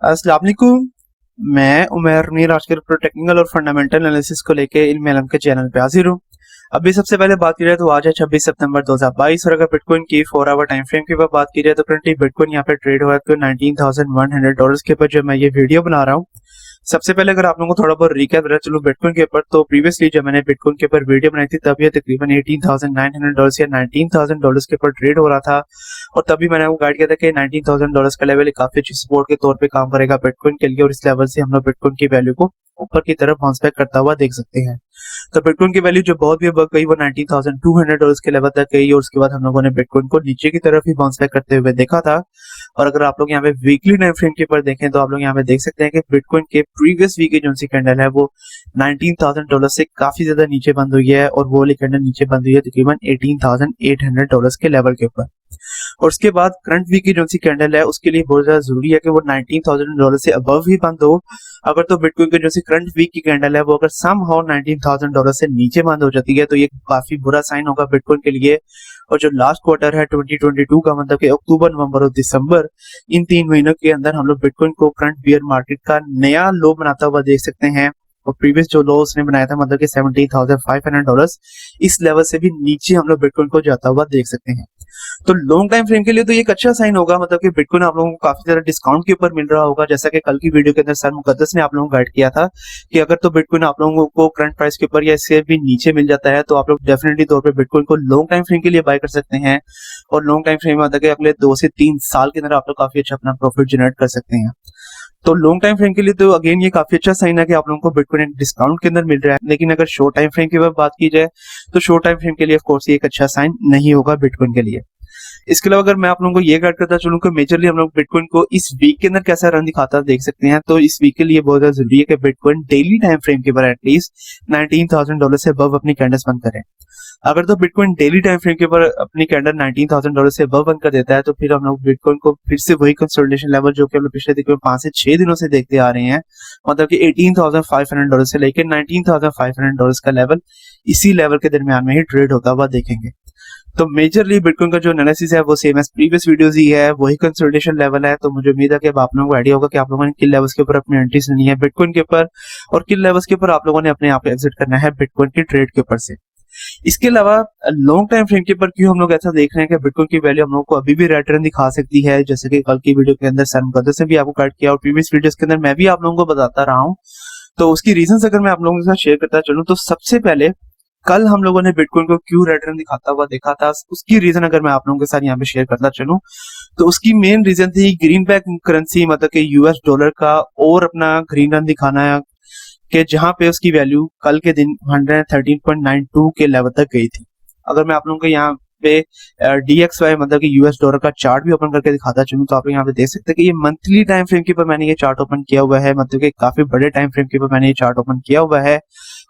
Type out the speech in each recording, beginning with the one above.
अस्सलाम वालेकुम। मैं उमर मीर आज के टेक्निकल और फंडामेंटल एनालिसिस को लेके इल्म इलम के चैनल पे हाजिर हूँ। अभी सबसे पहले बात की जाए तो आज है 26 सितंबर 2022 और अगर बिटकॉइन की 4 आवर टाइम फ्रेम की बात की जाए तो करंटली बिटकॉइन यहाँ पे ट्रेड हुआ है $19,100 के ऊपर जो मैं ये वीडियो बना रहा हूँ। सबसे पहले अगर आप लोगों को थोड़ा बहुत रिकैप रहा चलो बिटकॉइन के ऊपर, तो प्रीवियसली जब मैंने बिटकॉइन के ऊपर वीडियो बनाई थी तब ये तकरीबन $18,900 या $19,000 के ऊपर ट्रेड हो रहा था। और तभी मैंने आपको गाइड किया था कि $19,000 का लेवल काफी अच्छी सपोर्ट के तौर पे काम करेगा बिटकॉइन के लिए, और इस लेवल से हम लोग बिटकॉइन की वैल्यू को ऊपर की तरफ बाउंस बैक करता हुआ देख सकते हैं। तो बिटकॉइन की वैल्यू जो बहुत भी अब गई वो $19,200 के लेवल तक गई, और उसके बाद हम लोगों ने बिटकॉइन को नीचे की तरफ ही बाउंस बैक करते हुए देखा था। और अगर आप लोग यहाँ पे वीकली टाइम फ्रेम के ऊपर देखें तो आप लोग यहाँ पे देख सकते हैं कि बिटकॉइन के प्रीवियस वीक की जो सी कैंडल है वो $19,000 से काफी ज्यादा नीचे बंद हुई है, और वो वाली कैंडल नीचे बंद हुई है तकरीबन $18,800 के लेवल के ऊपर। और उसके बाद करंट वीक की जो सी कैंडल है उसके लिए बहुत ज्यादा जरूरी है कि वो $19,000 से अबव ही बंद हो। अगर तो बिटकॉइन की जो सी करंट वीक की कैंडल है वो अगर समहाउ $19,000 से नीचे बंद हो जाती है तो ये काफी बुरा साइन होगा बिटकॉइन के लिए। और जो लास्ट क्वार्टर है 2022 का, मतलब कि अक्टूबर, नवंबर और दिसंबर, इन 3 महीनों के अंदर हम लोग बिटकॉइन को करंट बियर मार्केट का नया लो बनाता हुआ देख सकते हैं। और प्रीवियस जो लो उसने बनाया था मतलब कि $17,500, इस लेवल से भी नीचे हम लोग बिटकॉइन को जाता हुआ देख सकते हैं। तो लॉन्ग टाइम फ्रेम के लिए तो ये एक अच्छा साइन होगा, मतलब कि बिटकॉइन आप लोगों को काफी ज्यादा डिस्काउंट के ऊपर मिल रहा होगा। जैसा कि कल की वीडियो के अंदर सर मुकद्दस ने आप लोगों को गाइड किया था कि अगर तो बिटकॉइन आप लोगों को करंट प्राइस के ऊपर या इससे भी नीचे मिल जाता है तो आप लोग डेफिनेटली तौर पर बिटकॉइन को लॉन्ग टाइम फ्रेम के लिए बाय कर सकते हैं। और लॉन्ग टाइम फ्रेम मतलब कि अगले 2 से 3 साल के अंदर आप लोग काफी अच्छा अपना प्रॉफिट जनरेट कर सकते हैं। तो लॉन्ग टाइम फ्रेम के लिए तो अगेन ये काफी अच्छा साइन है कि आप लोगों को बिटकॉइन डिस्काउंट के अंदर मिल रहा है। लेकिन अगर शॉर्ट टाइम फ्रेम की बात की जाए तो शॉर्ट टाइम फ्रेम के लिए ऑफ कोर्स ये एक अच्छा साइन नहीं होगा बिटकॉइन के लिए। इसके अलावा अगर मैं आप लोगों को ये गाइड करता चलूं कि मेजरली हम लोग बिटकॉइन को इस वीक के अंदर कैसा रन दिखाता देख सकते हैं, तो इस वीक के लिए बहुत ज्यादा जरूरी है कि बिटकॉइन डेली टाइम फ्रेम के ऊपर एटलीस्ट $19,000 से अबव अपनी कैंडल्स बंद करें। अगर तो बिटकॉइन डेली टाइम फ्रेम के ऊपर अपनी कैंडल $19,000 से अबव बंद कर देता है तो फिर हम लोग बिटकॉइन को फिर से वही कंसोलिडेशन लेवल जो कि हम लोग पिछले तकरीबन 5 से 6 दिनों से देखते आ रहे हैं, मतलब कि $18,500 से लेकर $19,500 का लेवल, इसी लेवल के दरमियान में ही ट्रेड होता हुआ देखेंगे। तो मेजरली बिटकॉइन का जो एनालिसिस है वो सेम एज प्रीवियस वीडियोस ही है, वही कंसोलिडेशन लेवल है। तो मुझे उम्मीद है कि अब आप लोगों को आइडिया होगा कि आप लोगों ने किन लेवल्स के ऊपर अपनी एंट्रीज लेनी है बिटकॉइन के ऊपर, और किन लेवल्स के ऊपर आप लोगों ने अपने आप एग्जिट करना है बिटकॉइन की ट्रेड के ऊपर से। इसके अलावा लॉन्ग टाइम फ्रेम के ऊपर क्यों हम लोग ऐसा देख रहे हैं कि बिटकॉइन की वैल्यू हम लोग को अभी भी रेड टर्न दिखा सकती है, जैसे कि कल की वीडियो के अंदर सर मुकद्दस से भी आपको गाइड किया और प्रीवियस वीडियोस के अंदर मैं भी आप लोगों को बताता रहा हूँ। तो उसकी रीजन अगर मैं आप लोगों के साथ शेयर करता चलूं तो सबसे पहले कल हम लोगों ने बिटकॉइन को क्यों रेड रन दिखाता हुआ देखा था, उसकी रीजन अगर मैं आप लोगों के साथ यहाँ पे शेयर करता चलूं तो उसकी मेन रीजन थी ग्रीन बैक करेंसी, मतलब कि US डॉलर का और अपना ग्रीन रन दिखाना है कि जहां पे उसकी वैल्यू कल के दिन 113.92 के लेवल तक गई थी। अगर मैं आप लोगों को यहाँ पे DXY मतलब कि US डॉलर का चार्ट भी ओपन करके दिखाता चलूं तो आप लोग यहाँ पे देख सकते हैं कि ये मंथली टाइम फ्रेम के ऊपर मैंने ये चार्ट ओपन किया हुआ है, मतलब कि काफी बड़े टाइम फ्रेम के ऊपर मैंने ये चार्ट ओपन किया हुआ है।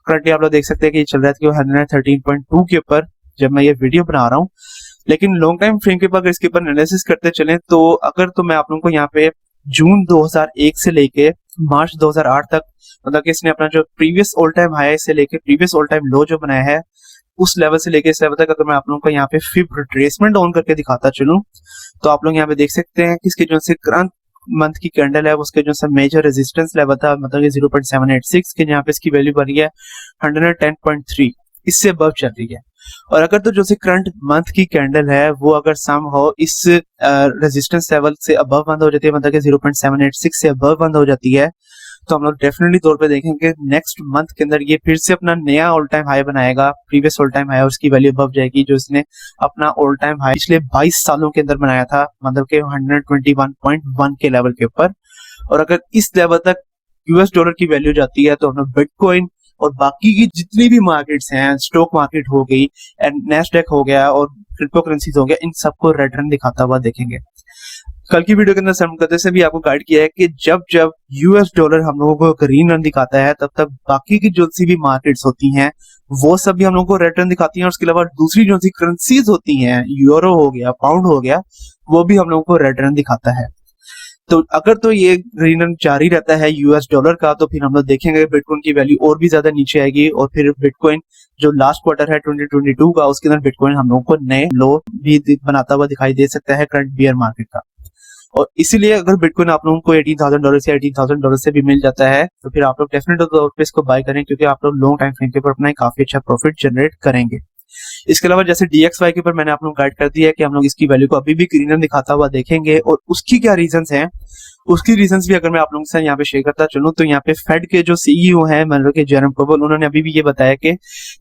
करंटली आप लोग देख सकते हैं कि ये चल रहा है 113.2 के ऊपर जब मैं ये वीडियो बना रहा हूँ। लेकिन लॉन्ग टाइम फ्रेम के ऊपर अगर इसके ऊपर एनालिसिस करते चलें तो अगर तो मैं आप लोगों को यहाँ पे जून 2001 से लेके मार्च 2008 तक, मतलब कि इसने अपना जो प्रीवियस ऑल टाइम हाई से लेके प्रीवियस ऑल टाइम लो जो बनाया है उस लेवल से लेके इस लेवल तक अगर मैं आप लोगों को यहाँ पे फिर रिट्रेसमेंट ऑन करके दिखाता चलूं तो आप लोग यहाँ पे देख सकते हैं कि इसके जो से करंट मंथ की कैंडल है उसके जो मेजर रेजिस्टेंस लेवल था मतलब 0.786 के, यहाँ पे इसकी वैल्यू बनी है 110.3, इससे अबव चल रही है। और अगर तो जो से करंट मंथ की कैंडल है वो अगर सम हो इस रेजिस्टेंस लेवल से अबव बंद हो जाती है, मतलब कि 0.786 से अबव बंद हो जाती है, तो हम लोग डेफिनेटली तौर पे देखेंगे नेक्स्ट मंथ के अंदर ये फिर से अपना नया ऑल टाइम हाई बनाएगा, प्रीवियस ऑल टाइम हाई, और उसकी वैल्यू अबव जाएगी जो इसने अपना ऑल टाइम हाई पिछले 22 सालों के अंदर बनाया था, मतलब कि 121.1 के लेवल के ऊपर। और अगर इस लेवल तक US डॉलर की वैल्यू जाती है तो हम लोग बिटकॉइन और बाकी की जितनी भी मार्केट्स हैं, स्टॉक मार्केट हो गई, नैस्डैक हो गया और क्रिप्टो करेंसीज हो गया, इन सबको रेड रन दिखाता हुआ देखेंगे। कल की वीडियो के अंदर समकते से भी आपको गाइड किया है कि जब जब US डॉलर हम लोगों को ग्रीन रन दिखाता है तब तक बाकी की जो सी भी मार्केट्स होती हैं वो सब भी हम लोगों को रेड रन दिखाती हैं, और उसके अलावा दूसरी जो सी करेंसीज होती हैं, यूरो हो गया, पाउंड हो गया, वो भी हम लोगों को रेड रन दिखाता है। तो अगर तो ये ग्रीन रन जारी रहता है US डॉलर का तो फिर हम लोग देखेंगे बिटकॉइन की वैल्यू और भी ज्यादा नीचे आएगी, और फिर बिटकॉइन जो लास्ट क्वार्टर है 2022 का उसके अंदर बिटकॉइन हम लोगों को नए लो भी बनाता हुआ दिखाई दे सकता है करंट बियर मार्केट का। और इसीलिए अगर बिटकॉइन आप लोगों को $18,000 या $18,000 से भी मिल जाता है तो फिर आप लोग डेफिनेटली तौर पे इसको बाय करें, क्योंकि आप लोग लॉन्ग टाइम फ्रेम के ऊपर अपना काफी अच्छा प्रॉफिट जनरेट करेंगे। इसके अलावा जैसे DXY के ऊपर मैंने आप लोग गाइड कर दिया है कि हम लोग इसकी वैल्यू को अभी भी ग्रीनर दिखाता हुआ देखेंगे, और उसकी क्या रीजंस हैं, उसकी रीजंस भी अगर मैं आप लोगों से यहाँ पे शेयर करता चलूं तो यहाँ पे फेड के जो CEO हैं मतलब के जेरम पावेल, उन्होंने अभी भी ये बताया कि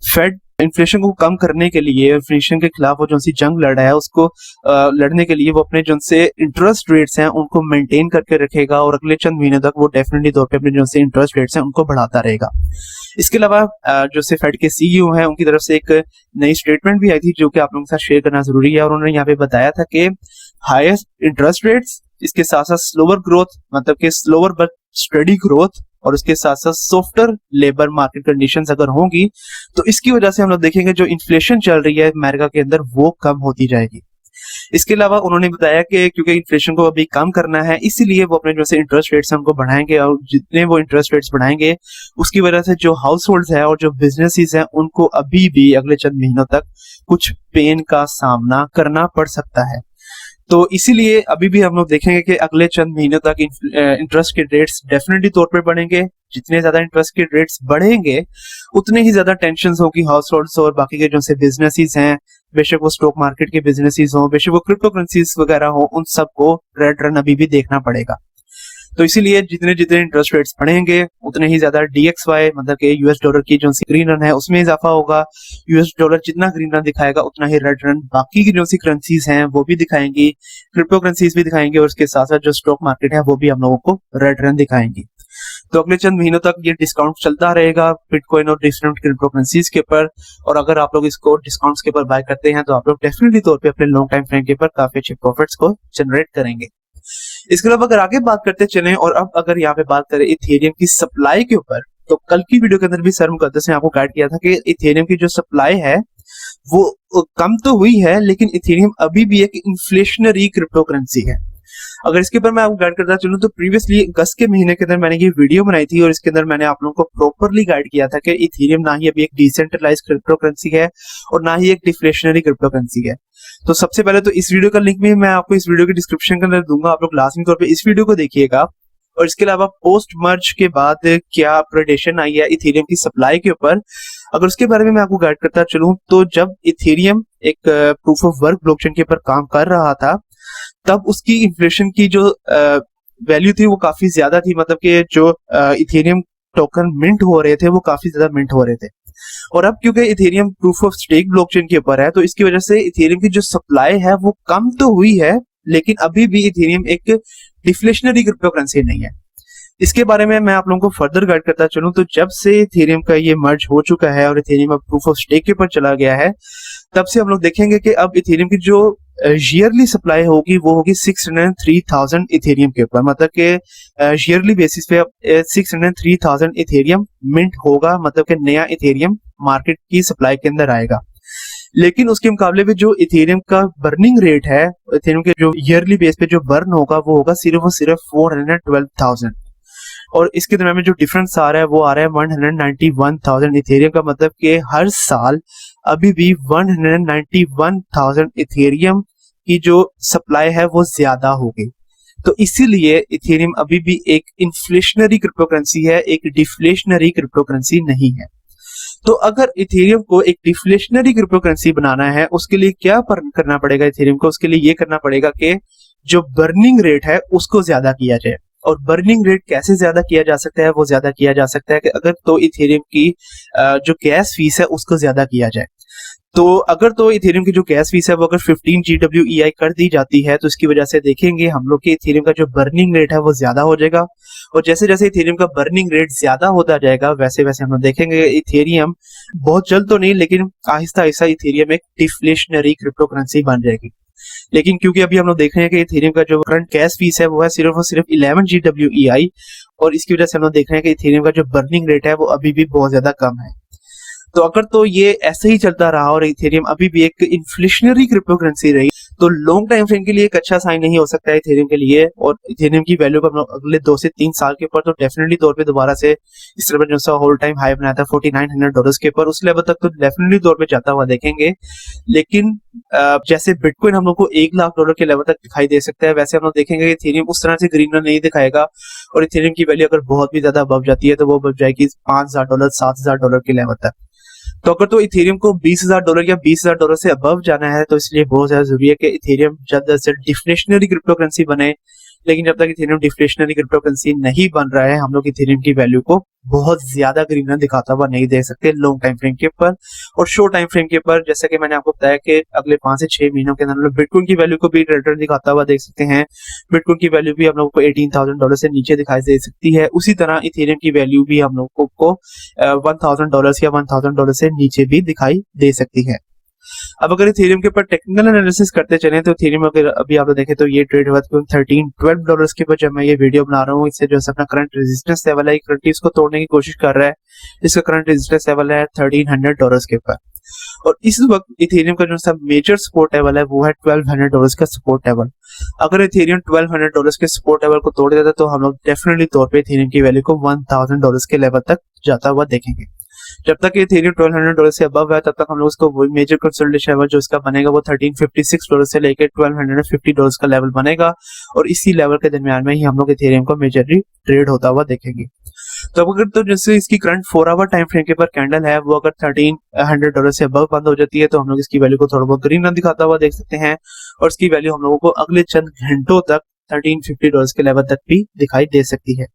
फेड इन्फ्लेशन को कम करने के लिए, इन्फ्लेशन के खिलाफ वो जो सी जंग लड़ रहा है उसको लड़ने के लिए वो अपने जो से इंटरेस्ट रेट्स हैं उनको मेंटेन करके रखेगा, और अगले चंद महीने तक वो डेफिनेटली तौर पे अपने जो से इंटरेस्ट रेट्स हैं उनको बढ़ाता रहेगा। इसके अलावा जो से फेड के CEO हैं उनकी तरफ से एक नई स्टेटमेंट भी आई थी जो कि आप लोगों के साथ शेयर करना जरूरी है, और उन्होंने यहाँ पे बताया था कि हाईएस्ट इंटरेस्ट रेट्स, इसके साथ साथ स्लोअर ग्रोथ, मतलब कि स्लोअर बट स्टडी ग्रोथ, और उसके साथ साथ सॉफ्टर लेबर मार्केट कंडीशंस अगर होंगी तो इसकी वजह से हम लोग देखेंगे जो इन्फ्लेशन चल रही है अमेरिका के अंदर वो कम होती जाएगी। इसके अलावा उन्होंने बताया कि क्योंकि इन्फ्लेशन को अभी कम करना है इसीलिए वो अपने जो से इंटरेस्ट रेट्स उनको बढ़ाएंगे, और जितने वो इंटरेस्ट रेट्स बढ़ाएंगे उसकी वजह से जो हाउस होल्ड है और जो बिजनेसेस हैं उनको अभी भी अगले चंद महीनों तक कुछ पेन का सामना करना पड़ सकता है। तो इसीलिए अभी भी हम लोग देखेंगे कि अगले चंद महीनों तक इंटरेस्ट के रेट्स डेफिनेटली तौर पर बढ़ेंगे। जितने ज्यादा इंटरेस्ट के रेट्स बढ़ेंगे उतने ही ज्यादा टेंशन होगी हाउस होल्ड्स और बाकी के जो से बिजनेसेस हैं, बेशक वो स्टॉक मार्केट के बिजनेसेस हो, बेशक वो क्रिप्टो करेंसीज वगैरह हो, उन सबको रेड रन अभी भी देखना पड़ेगा। तो इसीलिए जितने जितने इंटरेस्ट रेट्स बढ़ेंगे उतने ही ज्यादा DXY मतलब कि $US की जो सी ग्रीन रन है उसमें इजाफा होगा। $US जितना ग्रीन रन दिखाएगा उतना ही रेड रन बाकी की जो सी करेंसीज हैं वो भी दिखाएंगी, क्रिप्टो करेंसीज भी दिखाएंगे, और उसके साथ साथ जो स्टॉक मार्केट है वो भी हम लोगों को रेड रन दिखाएंगी। तो अगले चंद महीनों तक ये डिस्काउंट चलता रहेगा बिटकॉइन और डिफरेंट क्रिप्टो करेंसीज के ऊपर, और अगर आप लोग इसको डिस्काउंट्स के ऊपर बाय करते हैं तो आप लोग डेफिनेटली तौर पे अपने लॉन्ग टाइम फ्रेम के ऊपर काफी अच्छे प्रॉफिट्स को जनरेट करेंगे। इसके अलावा अगर आगे बात करते चलें, और अब अगर यहाँ पे बात करें इथेरियम की सप्लाई के ऊपर, तो कल की वीडियो के अंदर भी सर मुकद्दस ने आपको गाइड किया था कि इथेरियम की जो सप्लाई है वो कम तो हुई है, लेकिन इथेरियम अभी भी एक इन्फ्लेशनरी क्रिप्टो करेंसी है। अगर इसके ऊपर मैं आपको गाइड करता चलूं तो प्रीवियसली अगस्त के महीने के अंदर मैंने ये वीडियो बनाई थी, और इसके अंदर मैंने आप लोगों को प्रॉपरली गाइड किया था कि इथेरियम ना ही अभी एक डिसेंट्रलाइज्ड क्रिप्टो करेंसी है और ना ही एक डिफ्लेशनरी क्रिप्टो करेंसी है। तो सबसे पहले तो इस वीडियो का लिंक भी मैं आपको इस वीडियो के डिस्क्रिप्शन के अंदर दूंगा, आप लोग लाजमी तौर पर इस वीडियो को देखिएगा। और इसके अलावा पोस्ट मर्ज के बाद क्या प्रेडिक्शन आई है इथेरियम की सप्लाई के ऊपर, अगर उसके बारे में मैं आपको गाइड करता चलूं तो जब इथेरियम एक प्रूफ ऑफ वर्क ब्लॉकचेन के ऊपर काम कर रहा था तब उसकी इन्फ्लेशन की जो वैल्यू थी वो काफी ज्यादा थी, मतलब कि जो इथेरियम टोकन मिंट हो रहे थे वो काफी ज्यादा मिंट हो रहे थे। और अब क्योंकि Ethereum proof of stake blockchain के ऊपर है तो इसकी वजह से इथेरियम की जो सप्लाई है वो कम तो हुई है, लेकिन अभी भी इथेरियम एक डिफ्लेशनरी क्रिप्टो करेंसी नहीं है। इसके बारे में मैं आप लोगों को फर्दर गाइड करता चलूं तो जब से इथेरियम का ये मर्ज हो चुका है और इथेरियम अब प्रूफ ऑफ स्टेक के ऊपर चला गया है, तब से हम लोग देखेंगे कि अब इथेरियम की जो ईयरली सप्लाई होगी वो होगी 603,000 इथेरियम के ऊपर, मतलब कि ईयरली बेसिस पे अब 603,000 इथेरियम मिंट होगा, मतलब कि नया इथेरियम मार्केट की सप्लाई के अंदर आएगा। लेकिन उसके मुकाबले में जो इथेरियम का बर्निंग रेट है, इथेरियम के जो ईयरली बेस पे जो बर्न होगा वो होगा सिर्फ और सिर्फ 412,000, और इसके दरम्यान में जो डिफरेंस आ रहा है वो आ रहा है 191,000 इथेरियम का, मतलब कि हर साल अभी भी 191,000 इथेरियम की जो सप्लाई है वो ज्यादा होगी। तो इसीलिए इथेरियम अभी भी एक इन्फ्लेशनरी क्रिप्टो करेंसी है, एक डिफ्लेशनरी क्रिप्टो करेंसी नहीं है। तो अगर इथेरियम को एक डिफ्लेशनरी क्रिप्टो करेंसी बनाना है उसके लिए क्या करना पड़ेगा इथेरियम को, उसके लिए ये करना पड़ेगा कि जो बर्निंग रेट है उसको ज्यादा किया जाए। और बर्निंग रेट कैसे ज्यादा किया जा सकता है, वो ज्यादा किया जा सकता है कि अगर तो इथेरियम की जो गैस फीस है उसको ज्यादा किया जाए। तो अगर तो इथेरियम की जो गैस फीस है वो अगर 15 GWEI कर दी जाती है तो इसकी वजह से देखेंगे हम लोग कि इथेरियम का जो बर्निंग रेट है वो ज्यादा हो जाएगा, और जैसे जैसे इथेरियम का बर्निंग रेट ज्यादा होता जाएगा वैसे वैसे हम लोग देखेंगे इथेरियम बहुत जल्द तो नहीं लेकिन आहिस्ता आहिस्ता इथेरियम एक डिफ्लेशनरी क्रिप्टो करेंसी बन जाएगी। लेकिन क्योंकि अभी हम लोग देख रहे हैं कि इथेरियम का जो करंट गैस फीस है वो है सिर्फ और सिर्फ 11 GWEI, और इसकी वजह से हम लोग देख रहे हैं कि इथेरियम का जो बर्निंग रेट है वो अभी भी बहुत ज्यादा कम है। तो अगर तो ये ऐसे ही चलता रहा और इथेरियम अभी भी एक इन्फ्लेशनरी क्रिप्टो करेंसी रही तो लॉन्ग टाइम फ्रेम के लिए एक अच्छा साइन नहीं हो सकता है इथेरियम के लिए, और इथेरियम की वैल्यू को अगले 2 से 3 साल के ऊपर तो डेफिनेटली तौर पे दोबारा से इस तरह जो सा होल टाइम हाई बनाया था $4900 के ऊपर, उस लेवल तक तो डेफिनेटली तौर पे जाता हुआ देखेंगे। लेकिन जैसे बिटकॉइन हम लोग को $1,00,000 के लेवल तक दिखाई दे सकता है, वैसे हम लोग देखेंगे कि इथेरियम उस तरह से ग्रीन रन नहीं दिखाएगा, और इथेरियम की वैल्यू अगर बहुत भी ज्यादा बढ़ जाती है तो वो बढ़ जाएगी $5,000 $7,000 के लेवल तक। तो अगर तो इथेरियम को $20,000 या $20,000 से अबव जाना है तो इसलिए बहुत ज्यादा जरूरी है कि इथेरियम जल्द से जल्द डिफ्लेशनरी क्रिप्टो करेंसी बने। लेकिन जब तक इथेरियम डिफ्लेशनरी क्रिप्टो करेंसी नहीं बन रहा है, हम लोग इथेरियम की वैल्यू को बहुत ज्यादा ग्रीनर दिखाता हुआ नहीं देख सकते लॉन्ग टाइम फ्रेम के ऊपर। और शॉर्ट टाइम फ्रेम के ऊपर जैसा कि मैंने आपको बताया कि अगले 5 से 6 महीनों के अंदर बिटकॉइन की वैल्यू को भी रिटर्न दिखाता हुआ देख सकते हैं। बिटकॉइन की वैल्यू भी हम लोग को $18,000 से नीचे दिखाई दे सकती है। उसी तरह इथेरियम की वैल्यू भी हम लोग को $1,000 या $1,000 से नीचे भी दिखाई दे सकती है। अब अगर इथेरियम के ऊपर टेक्निकल एनालिसिस करते चले तो इथेरियम अगर अभी आप देखें तो ये ट्रेड हुआ $13-12 के ऊपर जब मैं ये वीडियो बना रहा हूँ। इससे जो अपना करंट रेजिस्टेंस लेवल है करंटली इसको तोड़ने की कोशिश कर रहा है। इसका करंट रेजिस्टेंस लेवल है $1,300 के ऊपर, और इस वक्त इथेरियम का जो सा मेजर सपोर्ट लेवल है वो है $1,200 का सपोर्ट लेवल। अगर इथेरियम $1,200 के सपोर्ट लेवल को तोड़ देता तो हम लोग डेफिनेटली तौर पे इथेरियम की वैल्यू को $1,000 के लेवल तक जाता हुआ देखेंगे। जब तक ये इथेरियम $1,200 से अबव है तब तक हम लोग इसको वही मेजर कंसोलिडेशन लेवल जो इसका बनेगा वो $1,356 से लेकर $1,250 का लेवल बनेगा, और इसी लेवल के दरमियान में ही हम लोग इथेरियम को मेजरली ट्रेड होता हुआ देखेंगे। तो अगर तो जैसे इसकी करंट 4 आवर टाइम फ्रेम के ऊपर कैंडल है वो अगर $1,300 से अबव बंद हो जाती है तो हम लोग इसकी वैल्यू को थोड़ा बहुत ग्रीन रन दिखाता हुआ देख सकते हैं, और इसकी वैल्यू हम लोगों को अगले चंद घंटों तक $1,350 के लेवल तक भी दिखाई दे सकती है।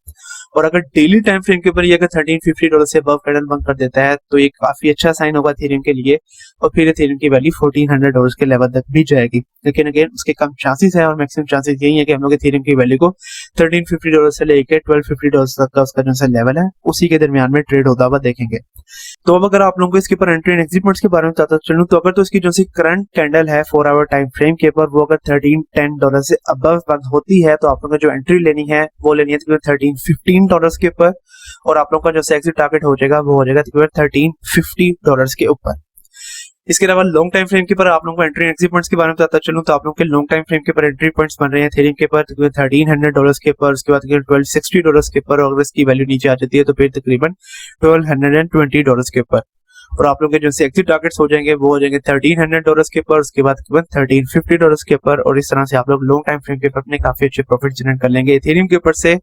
और अगर डेली टाइम फ्रेम के ऊपर ये अगर $1,350 से अबव कैंडल बंद कर देता है तो ये काफी अच्छा साइन होगा इथेरियम के लिए, और फिर इथेरियम की वैल्यू $1,400 के लेवल तक भी जाएगी। लेकिन अगेन उसके कम चांसेस है, और मैक्सिमम चांसेस यही है कि हम लोग इथेरियम की वैल्यू को $1,350 से लेकर $1,250 तक का उसका जो सा लेवल है उसी के दरमियान में ट्रेड होता हुआ देखेंगे। तो अब अगर आप लोगों को इसके ऊपर एंट्री एंड एग्जिट पॉइंट्स के बारे में बताता चलूं तो अगर तो इसकी जो सी करंट कैंडल है 4 आवर टाइम फ्रेम के ऊपर वो अगर $1,310 से अबव बंद होती है तो आप लोगों को जो एंट्री लेनी है वो लेनी है $1,315 के ऊपर, और आप लोगों का जो एग्जिट टारगेट हो जाएगा वो हो जाएगा $1,350 के ऊपर। इसके अलावा लॉन्ग टाइम फ्रेम के ऊपर आप लोगों को एंट्री एग्जिट पॉइंट्स के बारे में बताता चलूं तो आप लोगों के लॉन्ग टाइम फ्रेम के ऊपर एंट्री पॉइंट्स बन रहे हैं इथेरियम के ऊपर $1,300 के ऊपर, उसके बाद $1,260 के ऊपर, और अगर इसकी वैल्यू नीचे आ जाती है तो फिर तकरीबन $1,220 के ऊपर, और आप लोग के जो से एग्जिट टारगेट्स हो जाएंगे वो हो जाएंगे $1,300 के ऊपर, उसके बाद $1,350 के ऊपर, और इस तरह से आप लोग लॉन्ग टाइम फ्रेम के ऊपर अपने काफी अच्छे प्रॉफिट जनरेट कर लेंगे इथेरियम के ऊपर से।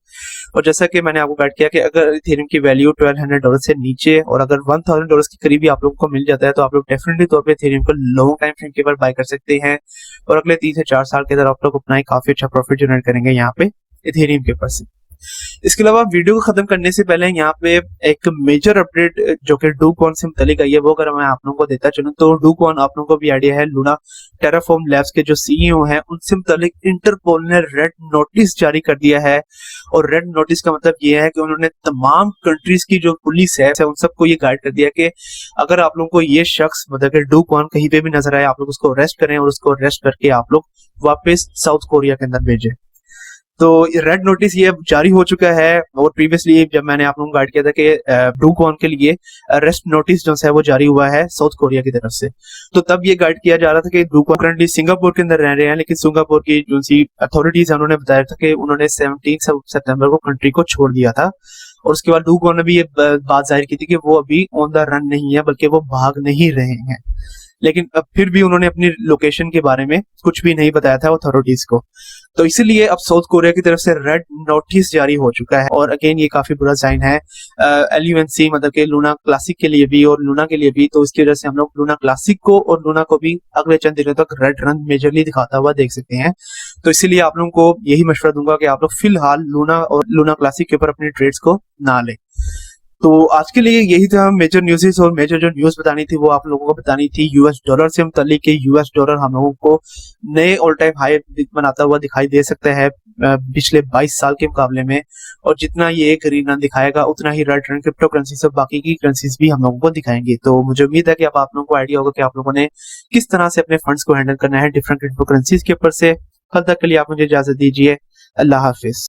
और जैसा कि मैंने आपको गाइड किया कि अगर इथेरियम की वैल्यू $1,200 से नीचे और अगर $1,000 के करीब आप लोगों को मिल जाता है तो आप लोग डेफिनेटली तौर पे इथेरियम को लॉन्ग टाइम फ्रेम के ऊपर बाय कर सकते हैं, और अगले 3 से 4 साल के अंदर आप लोग अपना काफी अच्छा प्रॉफिट जनरेट करेंगे यहाँ पे इथेरियम के ऊपर से। इसके अलावा वीडियो को खत्म करने से पहले यहाँ पे एक मेजर अपडेट जो कि डूकॉइन से मुतालिक आई है वो अगर मैं आप लोगों को देता चलूं तो डूकॉइन आप लोगों को भी आइडिया है लूना टेराफॉर्म लैब्स के जो सीईओ हैं उनसे मुतालिक इंटरपोल ने रेड नोटिस जारी कर दिया है, और रेड नोटिस का मतलब ये है कि उन्होंने तमाम कंट्रीज की जो पुलिस है उन सबको ये गाइड कर दिया कि अगर आप लोगों को ये शख्स मतलब डूकॉइन कहीं पे भी नजर आए आप लोग उसको अरेस्ट करें, और उसको अरेस्ट करके आप लोग वापस साउथ कोरिया के अंदर भेजें। तो रेड नोटिस ये जारी हो चुका है, और प्रीवियसली जब मैंने आप लोगों को गाइड किया था कि डूकॉइन के लिए अरेस्ट नोटिस जो है वो जारी हुआ है साउथ कोरिया की तरफ से, तो तब ये गाइड किया जा रहा था कि डूकॉइन करंटली सिंगापुर के अंदर रह रहे हैं, लेकिन सिंगापुर की जो सी अथॉरिटीज है उन्होंने बताया था कि उन्होंने 17 सितंबर को कंट्री को छोड़ दिया था, और उसके बाद डूकॉइन ने भी ये बात जाहिर की थी कि वो अभी ऑन द रन नहीं है बल्कि वो भाग नहीं रहे हैं, लेकिन अब फिर भी उन्होंने अपनी लोकेशन के बारे में कुछ भी नहीं बताया था अथॉरिटीज को। तो इसीलिए अब साउथ कोरिया की तरफ से रेड नोटिस जारी हो चुका है, और अगेन ये काफी बुरा साइन है LUNC मतलब कि लूना क्लासिक के लिए भी और लूना के लिए भी। तो इसकी वजह से हम लोग लूना क्लासिक को और लूना को भी अगले चंद दिनों तक रेड रन मेजरली दिखाता हुआ देख सकते हैं। तो इसीलिए आप लोगों को यही मशवरा दूंगा कि आप लोग फिलहाल लूना और लूना क्लासिक के ऊपर अपने ट्रेड्स को ना लें। तो आज के लिए यही था मेजर न्यूज़, और मेजर जो न्यूज बतानी थी वो आप लोगों को बतानी थी US डॉलर से मुतालिक कि US डॉलर हम लोगों को नए ऑल टाइम हाई बनाता हुआ दिखाई दे सकता है पिछले 22 साल के मुकाबले में, और जितना ये ग्रीन रन दिखाएगा उतना ही रेड रन क्रिप्टो करेंसीज और बाकी की करेंसीज भी हम लोगों को दिखाएंगे। तो मुझे उम्मीद है कि अब आप लोगों को आइडिया होगा कि आप लोगों ने किस तरह से अपने फंड्स को हैंडल करना है डिफरेंट क्रिप्टो करेंसीज के ऊपर से। कल तक के लिए आप मुझे इजाजत दीजिए, अल्लाह हाफिज।